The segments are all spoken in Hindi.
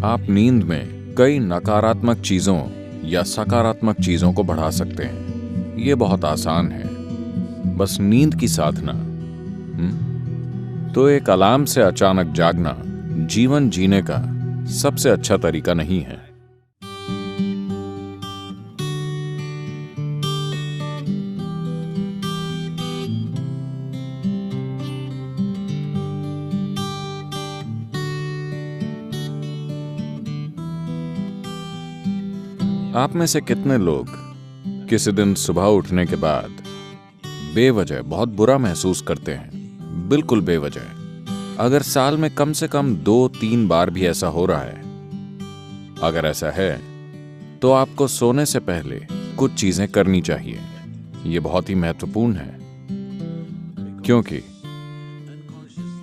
आप नींद में कई नकारात्मक चीजों या सकारात्मक चीजों को बढ़ा सकते हैं। ये बहुत आसान है, बस नींद की साधना। तो एक अलार्म से अचानक जागना जीवन जीने का सबसे अच्छा तरीका नहीं है। आप में से कितने लोग किसी दिन सुबह उठने के बाद बेवजह बहुत बुरा महसूस करते हैं? बिल्कुल बेवजह। अगर साल में कम से कम 2-3 बार भी ऐसा हो रहा है, अगर ऐसा है तो आपको सोने से पहले कुछ चीजें करनी चाहिए। ये बहुत ही महत्वपूर्ण है, क्योंकि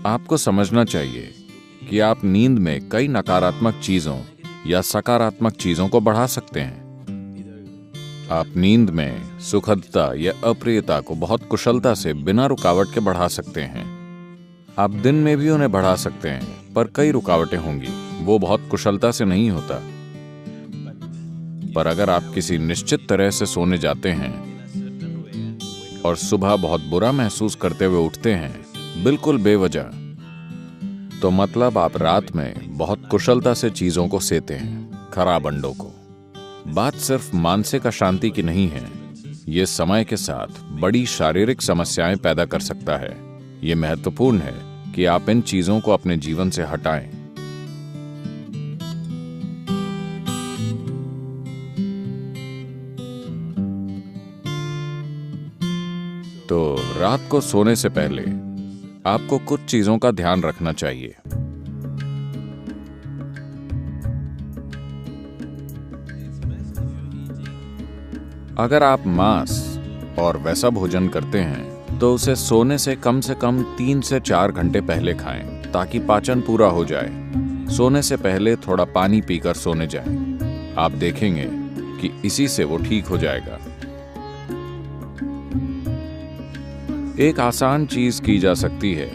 आपको समझना चाहिए कि आप नींद में कई नकारात्मक चीजों या सकारात्मक चीजों को बढ़ा सकते हैं। आप नींद में सुखदता या अप्रियता को बहुत कुशलता से बिना रुकावट के बढ़ा सकते हैं। आप दिन में भी उन्हें बढ़ा सकते हैं, पर कई रुकावटें होंगी, वो बहुत कुशलता से नहीं होता। पर अगर आप किसी निश्चित तरह से सोने जाते हैं और सुबह बहुत बुरा महसूस करते हुए उठते हैं, बिल्कुल बेवजह, तो मतलब आप रात में बहुत कुशलता से चीजों को सेते हैं, खराब अंडों को। बात सिर्फ मानसिक अशांति की नहीं है, ये समय के साथ बड़ी शारीरिक समस्याएं पैदा कर सकता है। ये महत्वपूर्ण है कि आप इन चीजों को अपने जीवन से हटाएं। तो रात को सोने से पहले आपको कुछ चीजों का ध्यान रखना चाहिए। अगर आप मांस और वैसा भोजन करते हैं तो उसे सोने से कम 3 से 4 घंटे पहले खाएं, ताकि पाचन पूरा हो जाए। सोने से पहले थोड़ा पानी पीकर सोने जाएं। आप देखेंगे कि इसी से वो ठीक हो जाएगा। एक आसान चीज की जा सकती है,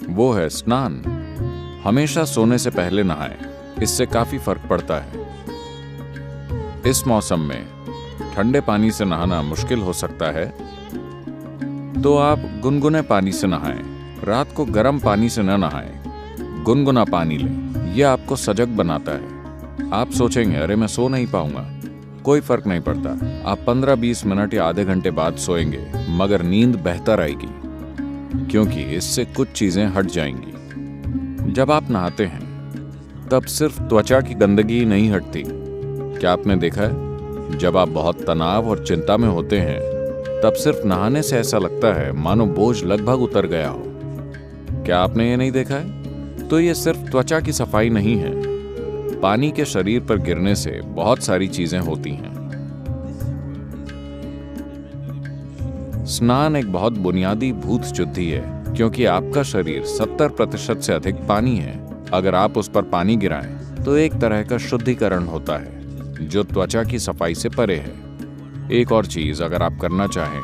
वो है स्नान। हमेशा सोने से पहले नहाएं, इससे काफी फर्क पड़ता है। इस मौसम में ठंडे पानी से नहाना मुश्किल हो सकता है, तो आप गुनगुने पानी से नहाएं। रात को गर्म पानी से न नहाएं, गुनगुना पानी लें। यह आपको सजग बनाता है। आप सोचेंगे, अरे मैं सो नहीं पाऊंगा। कोई फर्क नहीं पड़ता। आप 15-20 मिनट या आधे घंटे बाद सोएंगे, मगर नींद बेहतर आएगी, क्योंकि इससे कुछ चीजें हट जाएंगी। जब आप नहाते हैं तब सिर्फ त्वचा की गंदगी नहीं हटती। क्या आपने देखा है, जब आप बहुत तनाव और चिंता में होते हैं तब सिर्फ नहाने से ऐसा लगता है मानो बोझ लगभग उतर गया हो। क्या आपने ये नहीं देखा है? तो ये सिर्फ त्वचा की सफाई नहीं है, पानी के शरीर पर गिरने से बहुत सारी चीजें होती हैं। स्नान एक बहुत बुनियादी भूत शुद्धि है, क्योंकि आपका शरीर 70% से अधिक पानी है। अगर आप उस पर पानी गिराएं तो एक तरह का शुद्धिकरण होता है, जो त्वचा की सफाई से परे है। एक और चीज अगर आप करना चाहें,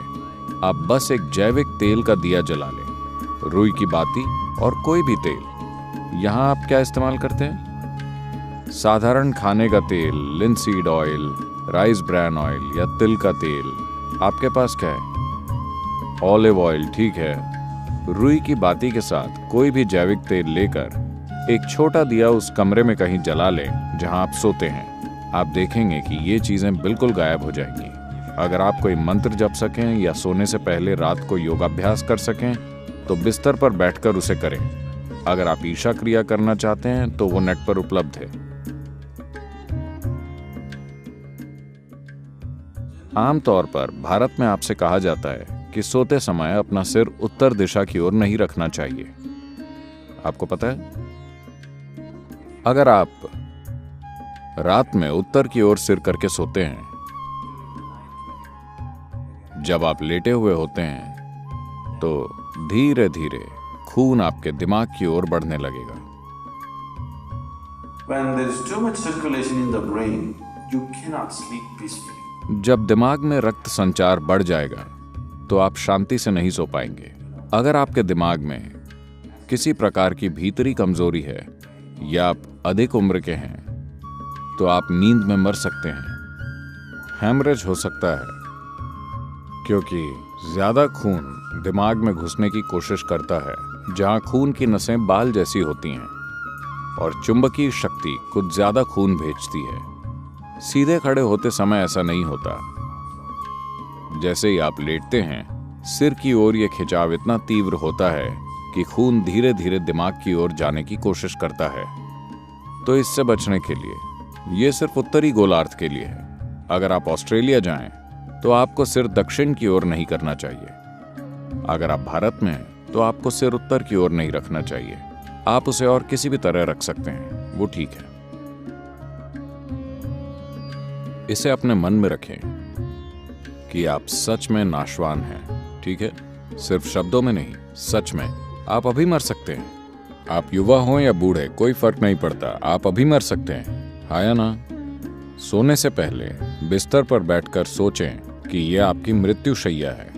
आप बस एक जैविक तेल का दिया जला लें, रुई की बाती और कोई भी तेल। यहां आप क्या इस्तेमाल करते हैं? साधारण खाने का तेल, linseed oil, rice bran oil या तिल का तेल। आपके पास क्या है? ऑलिव ऑयल, ठीक है। रुई की बाती के साथ कोई भी जैविक तेल लेकर एक छोटा दिया उस कमरे में कहीं जला लें जहां आप सोते हैं। आप देखेंगे कि ये चीजें बिल्कुल गायब हो जाएंगी। अगर आप कोई मंत्र जप सकें या सोने से पहले रात को योगाभ्यास कर सकें तो बिस्तर पर बैठकर उसे करें। अगर आप ईशा क्रिया करना चाहते हैं तो वो नेट पर उपलब्ध है। आमतौर पर भारत में आपसे कहा जाता है कि सोते समय अपना सिर उत्तर दिशा की ओर नहीं रखना चाहिए। आपको पता है, अगर आप रात में उत्तर की ओर सिर करके सोते हैं, जब आप लेटे हुए होते हैं तो धीरे धीरे खून आपके दिमाग की ओर बढ़ने लगेगा। When there is too much circulation in the brain, you cannot sleep peacefully. जब दिमाग में रक्त संचार बढ़ जाएगा तो आप शांति से नहीं सो पाएंगे। अगर आपके दिमाग में किसी प्रकार की भीतरी कमजोरी है या आप अधिक उम्र के हैं तो आप नींद में मर सकते हैं। हेमरेज हो सकता है क्योंकि ज्यादा खून दिमाग में घुसने की कोशिश करता है, जहां खून की नसें बाल जैसी होती हैं और चुंबकीय शक्ति कुछ ज्यादा खून भेजती है। सीधे खड़े होते समय ऐसा नहीं होता। जैसे ही आप लेटते हैं, सिर की ओर यह खिंचाव इतना तीव्र होता है कि खून धीरे धीरे दिमाग की ओर जाने की कोशिश करता है। तो इससे बचने के लिए, यह सिर्फ उत्तरी गोलार्ध के लिए है। अगर आप ऑस्ट्रेलिया जाएं तो आपको सिर दक्षिण की ओर नहीं करना चाहिए। अगर आप भारत में हैं तो आपको सिर उत्तर की ओर नहीं रखना चाहिए। आप उसे और किसी भी तरह रख सकते हैं, वो ठीक है। इसे अपने मन में रखें कि आप सच में नाशवान हैं, ठीक है? सिर्फ शब्दों में नहीं, सच में। आप अभी मर सकते हैं। आप युवा हो या बूढ़े, कोई फर्क नहीं पड़ता, आप अभी मर सकते हैं, हाँ या ना? सोने से पहले बिस्तर पर बैठकर सोचें कि यह आपकी मृत्युशैया है।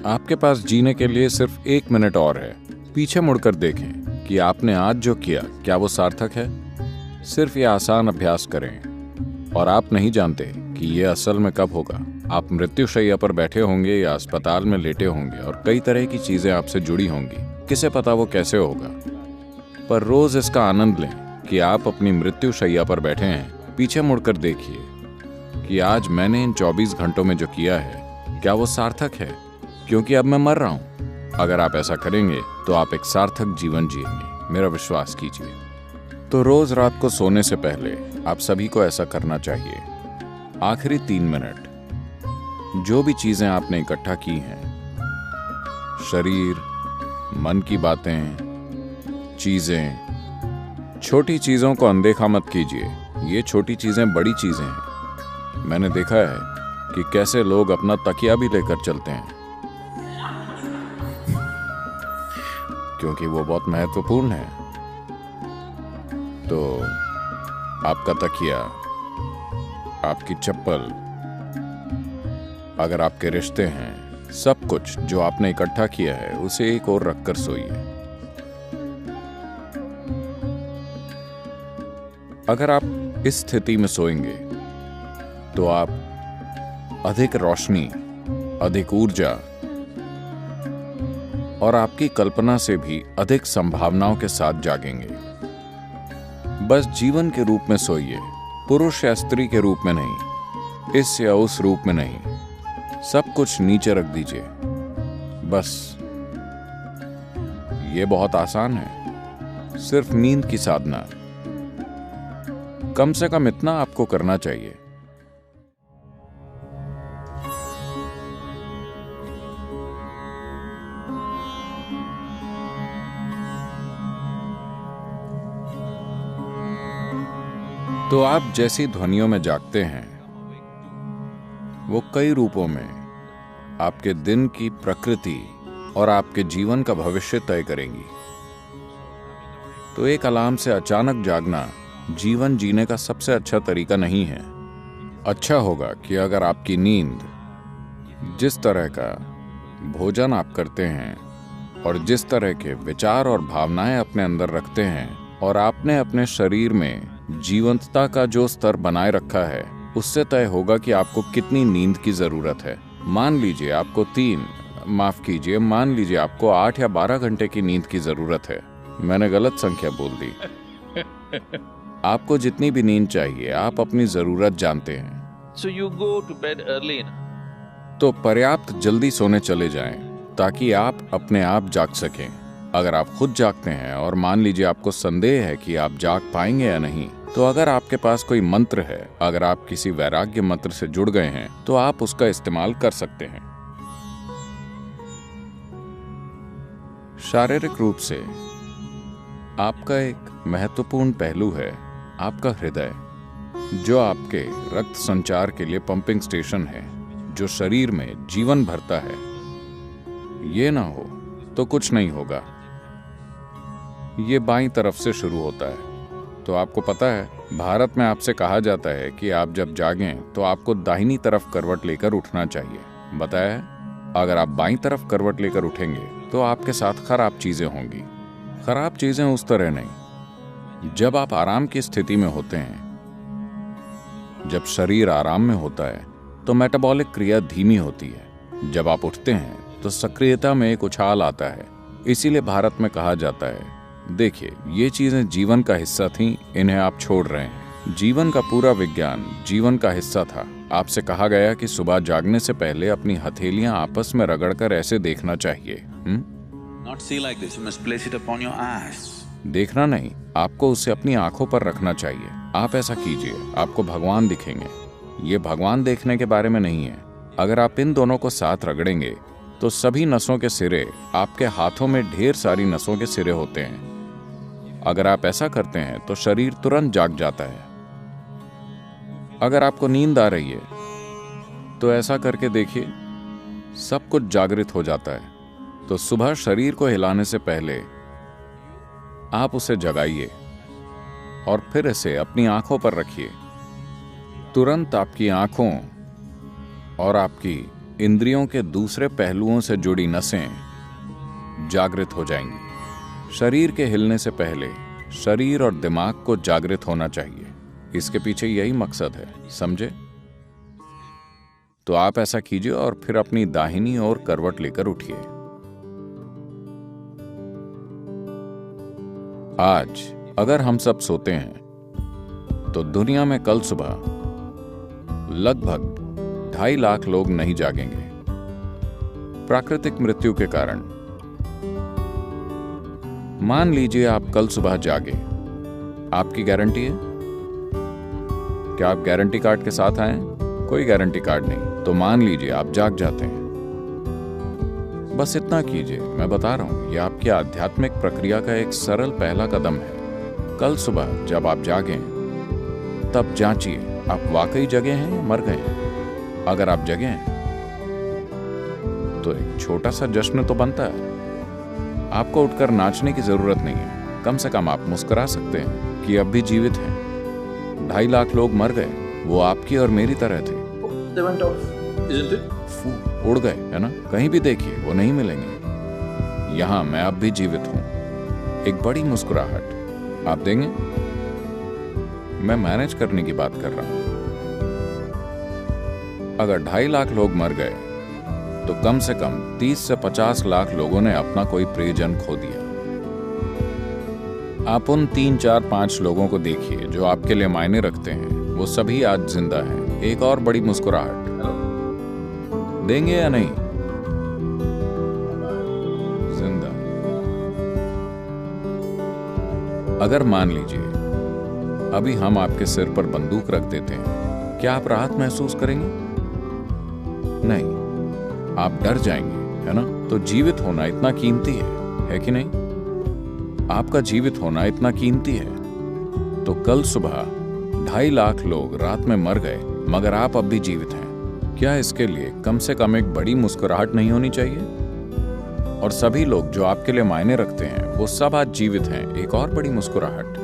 आपके पास जीने के लिए सिर्फ 1 मिनट और है। पीछे मुड़कर देखें कि आपने आज जो किया, क्या वो सार्थक है? सिर्फ ये आसान अभ्यास करें और आप नहीं जानते कि यह असल में कब होगा। आप मृत्युशैया पर बैठे होंगे या अस्पताल में लेटे होंगे और कई तरह की चीजें आपसे जुड़ी होंगी। किसे पता वो कैसे होगा? पर रोज इसका आनंद लें कि आप अपनी मृत्युशैया पर बैठे हैं। पीछे मुड़कर देखिए कि आज मैंने इन 24 घंटों में जो किया है, क्या वो सार्थक है? क्योंकि अब मैं मर रहा हूं। अगर आप ऐसा करेंगे तो आप एक सार्थक जीवन जिएंगे, मेरा विश्वास कीजिए। तो रोज रात को सोने से पहले आप सभी को ऐसा करना चाहिए। आखिरी 3 मिनट, जो भी चीजें आपने इकट्ठा की हैं, शरीर, मन की बातें, चीजें, छोटी चीजों को अनदेखा मत कीजिए। ये छोटी चीजें बड़ी चीजें हैं। मैंने देखा है कि कैसे लोग अपना तकिया भी लेकर चलते हैं क्योंकि वो बहुत महत्वपूर्ण है। तो आपका तकिया, आपकी चप्पल, अगर आपके रिश्ते हैं, सब कुछ जो आपने इकट्ठा किया है, उसे एक ओर रखकर सोइए। अगर आप इस स्थिति में सोएंगे तो आप अधिक रोशनी, अधिक ऊर्जा और आपकी कल्पना से भी अधिक संभावनाओं के साथ जागेंगे। बस जीवन के रूप में सोइए, पुरुष या स्त्री के रूप में नहीं, इस या उस रूप में नहीं। सब कुछ नीचे रख दीजिए। बस ये बहुत आसान है, सिर्फ नींद की साधना। कम से कम इतना आपको करना चाहिए। तो आप जैसी ध्वनियों में जागते हैं, वो कई रूपों में आपके दिन की प्रकृति और आपके जीवन का भविष्य तय करेंगी। तो एक अलार्म से अचानक जागना जीवन जीने का सबसे अच्छा तरीका नहीं है। अच्छा होगा कि अगर आपकी नींद, जिस तरह का भोजन आप करते हैं और जिस तरह के विचार और भावनाएं अपने अंदर रखते हैं और आपने अपने शरीर में जीवंतता का जो स्तर बनाए रखा है, उससे तय होगा कि आपको कितनी नींद की जरूरत है। मान लीजिए आपको 8 या 12 घंटे की नींद की जरूरत है। मैंने गलत संख्या बोल दी। आपको जितनी भी नींद चाहिए, आप अपनी जरूरत जानते हैं। So you go to bed early. तो पर्याप्त जल्दी सोने चले जाएं ताकि आप अपने आप जाग सकें। अगर आप खुद जागते हैं और मान लीजिए आपको संदेह है कि आप जाग पाएंगे या नहीं, तो अगर आपके पास कोई मंत्र है, अगर आप किसी वैराग्य मंत्र से जुड़ गए हैं, तो आप उसका इस्तेमाल कर सकते हैं। शारीरिक रूप से आपका एक महत्वपूर्ण पहलू है आपका हृदय, जो आपके रक्त संचार के लिए पंपिंग स्टेशन है, जो शरीर में जीवन भरता है। ये ना हो तो कुछ नहीं होगा। ये बाईं तरफ से शुरू होता है। तो आपको पता है, भारत में आपसे कहा जाता है कि आप जब जागें तो आपको दाहिनी तरफ करवट लेकर उठना चाहिए। बताया है, अगर आप बाईं तरफ करवट लेकर उठेंगे तो आपके साथ खराब चीजें होंगी। खराब चीजें उस तरह नहीं, जब आप आराम की स्थिति में होते हैं, जब शरीर आराम में होता है, तो मेटाबॉलिक क्रिया धीमी होती है। जब आप उठते हैं तो सक्रियता में एक उछाल आता है। इसीलिए भारत में कहा जाता है, देखिए ये चीजें जीवन का हिस्सा थीं, इन्हें आप छोड़ रहे हैं। जीवन का पूरा विज्ञान जीवन का हिस्सा था। आपसे कहा गया कि सुबह जागने से पहले अपनी हथेलियां आपस में रगड़कर ऐसे देखना चाहिए। Not see like this. You must place it upon your eyes. देखना नहीं, आपको उसे अपनी आंखों पर रखना चाहिए। आप ऐसा कीजिए, आपको भगवान दिखेंगे। ये भगवान देखने के बारे में नहीं है। अगर आप इन दोनों को साथ रगड़ेंगे तो सभी नसों के सिरे, आपके हाथों में ढेर सारी नसों के सिरे होते हैं। अगर आप ऐसा करते हैं तो शरीर तुरंत जाग जाता है। अगर आपको नींद आ रही है तो ऐसा करके देखिए, सब कुछ जागृत हो जाता है। तो सुबह शरीर को हिलाने से पहले आप उसे जगाइए और फिर इसे अपनी आंखों पर रखिए। तुरंत आपकी आंखों और आपकी इंद्रियों के दूसरे पहलुओं से जुड़ी नसें जागृत हो जाएंगी। शरीर के हिलने से पहले शरीर और दिमाग को जागृत होना चाहिए। इसके पीछे यही मकसद है, समझे? तो आप ऐसा कीजिए और फिर अपनी दाहिनी ओर करवट लेकर उठिए। आज अगर हम सब सोते हैं तो दुनिया में कल सुबह लगभग 2.5 लाख लोग नहीं जागेंगे प्राकृतिक मृत्यु के कारण। मान लीजिए आप कल सुबह जागे, आपकी गारंटी है? क्या आप गारंटी कार्ड के साथ आए? कोई गारंटी कार्ड नहीं। तो मान लीजिए आप जाग जाते हैं। बस इतना कीजिए, मैं बता रहा हूं, यह आपकी आध्यात्मिक प्रक्रिया का एक सरल पहला कदम है। कल सुबह जब आप जागें तब जांचिए आप वाकई जगे हैं या मर गए। अगर आप जगे हैं तो एक छोटा सा जश्न तो बनता है। आपको उठकर नाचने की जरूरत नहीं है, कम से कम आप मुस्कुरा सकते हैं कि अब भी जीवित हैं। 2.5 लाख लोग मर गए, वो आपकी और मेरी तरह थे। They went off, isn't it? उड़ गए, है ना? कहीं भी देखिए वो नहीं मिलेंगे। यहां मैं अब भी जीवित हूं। एक बड़ी मुस्कुराहट आप देंगे? मैं मैनेज करने की बात कर रहा हूं। अगर 2.5 लाख लोग मर गए तो कम से कम 30 से 50 लाख लोगों ने अपना कोई प्रियजन खो दिया। आप उन 3, 4, 5 लोगों को देखिए जो आपके लिए मायने रखते हैं, वो सभी आज जिंदा हैं। एक और बड़ी मुस्कुराहट देंगे या नहीं? जिंदा। अगर मान लीजिए अभी हम आपके सिर पर बंदूक रख देते हैं, क्या आप राहत महसूस करेंगे? नहीं, आप डर जाएंगे, है ना? तो जीवित होना इतना कीमती है कि नहीं? आपका जीवित होना इतना कीमती है। तो कल सुबह 2.5 लाख लोग रात में मर गए, मगर आप अब भी जीवित हैं। क्या इसके लिए कम से कम एक बड़ी मुस्कुराहट नहीं होनी चाहिए? और सभी लोग जो आपके लिए मायने रखते हैं, वो सब आज जीवित हैं। एक और बड़ी मुस्कुराहट।